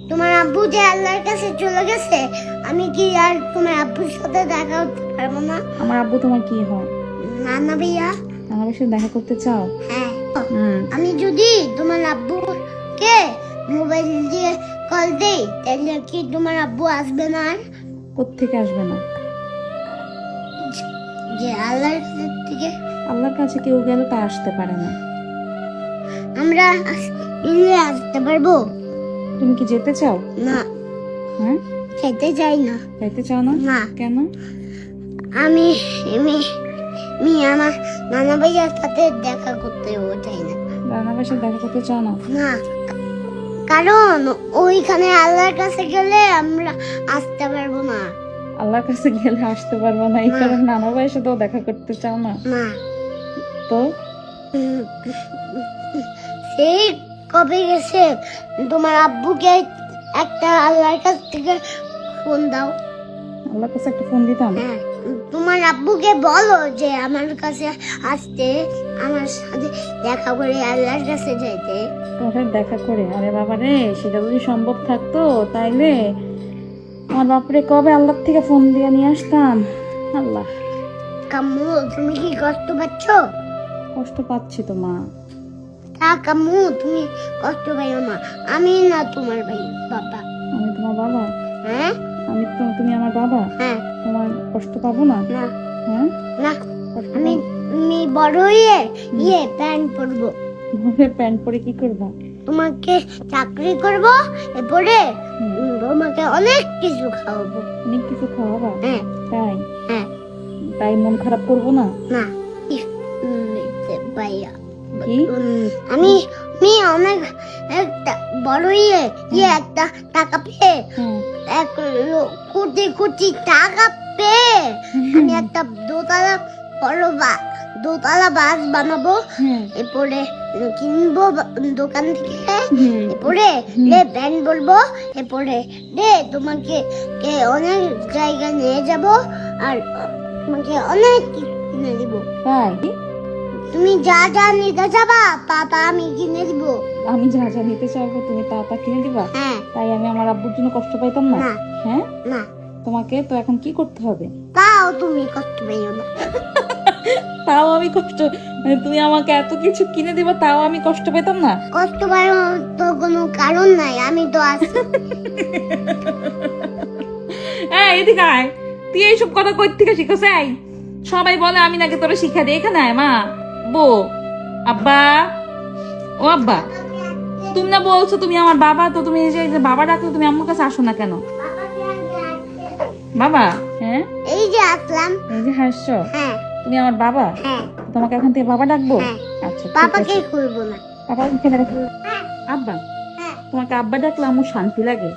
তোমার আব্বু যে আল্লাহর কাছে চলে গেছে, আমি কি আর তোমার আব্বুর সাথে দেখা করতে পারবো না? আমার আব্বু তোমার কি হয়? নানা ভাইয়া। আমার সাথে দেখা করতে চাও? হ্যাঁ। আমি যদি তোমার আব্বুকে মোবাইল দিয়ে কল দেই, তাহলে কি তোমার আব্বু আসবে না? আর কোত্থেকে আসবে না? যে আল্লাহর থেকে। আল্লাহর কাছে কেউ গেলে তা আসতে পারে না। আমরা মিলে আসতে পারবো? তুমি কি যেতে চাও? না। হ্যাঁ, খেতে চাই না। যাইতে চাও না? না। কেন? আমি আমার নানা ভাইয়ার সাথে দেখা করতেও চাই না। রান্নার সাথে দেখা করতে চাও না? না, কারণ ওইখানে আল্লাহর কাছে গেলে আমরা আসতে পারবো না। আল্লাহর কাছে গেলে আসতে পারবো না, এই কারণে নানা ভাইয়ের সাথেও দেখা করতে চাও না? না। তো সেই কবে গেছে, তোমার আব্বুকে একটা আল্লাহর কাছ থেকে ফোন দাও। আল্লাহর কাছে একটা ফোন দিতাম। হ্যাঁ, তোমার আব্বুকে বলো যে আমার কাছে আসতে, আমার সাথে দেখা করে আল্লাহর কাছে যেতে। তোমার দেখা করে? আরে বাবা রে, সেটা যদি সম্ভব থাকতো তাইলে আমার বাপরে কবে আল্লাহর থেকে ফোন দিয়ে নিয়ে আসতাম। আল্লাহ। কাম্মু, তুমি কি কষ্ট পাচ্ছ? কষ্ট পাচ্ছি তো মা। কাম্মু, তুমি কষ্ট পাইও না। আমি না তোমার ভাই বাবা। আমি তোমার বাবা? হ্যাঁ। তুমি আমার বাবা? হ্যাঁ। তোমার কষ্ট পাবো না? না। হ্যাঁ, না, আমি বড় হয়ে প্যান্ট পরবো। প্যান্ট পরে কি করবা? তোমাকে চাকরি করব, এরপরে তোমাকে অনেক কিছু খাওয়াবো। অনেক কিছু খাওয়াবা? হ্যাঁ। তাই? হ্যাঁ। তাই মন খারাপ করবো না? না। ভাইয়া, কি? আমি অনেক একটা বড় একটা টাকা পেয়ে, এক কোটি কোটি টাকা পেয়ে আমি একটা দোতলা বাস বানাবো। এরপরে কিনবো দোকান থেকে। এরপরে ব্যান্ড বলবো। এরপরে তোমাকে অনেক জায়গায় নিয়ে যাব, আর তোমাকে অনেক কিছু কিনে দিব। তাই? তুমি যা যা নিতে যাবা তা আমি কিনে দিব। আমি যা যা নিতে চাইবো তুমি তা কিনে দিবা? হ্যাঁ। তাই আমি আমার আব্বুর জন্য কষ্ট পাইতাম না? হ্যাঁ। না। তোমাকে তো এখন কি করতে হবে? তাও তুমি কষ্ট পাইও না। তাও আমি কষ্ট, মানে তুমি আমাকে এত কিছু কিনে দিবা তাও আমি কষ্ট পেতাম না? কষ্ট পাওয়ার তো কোনো কারণ নাই, আমি তো আছি। এই এদিকে আয়, তুই এইসব কথা কই থেকে শিখছ? এই সবাই বলে আমি নাকি তোরা শিক্ষা দিই। এখানে আয় মা, বো, আব্বা, ও আব্বা, তুমি না বলছো তুমি আমার বাবা, তো তুমি এই যে বাবা ডাকলে তুমি আমার কাছে আসো না কেন? বাবা? হ্যাঁ, এই যে আসলাম। এই যে হাসছো। হ্যাঁ। তুমি আমার বাবা? হ্যাঁ। তোমাকে এখন থেকে বাবা ডাকবো? হ্যাঁ। আচ্ছা, পাপাকে খুলবো না। পাপা আব্বা, হ্যাঁ। তোমাকে আব্বা ডাকলে আমার শান্তি লাগে।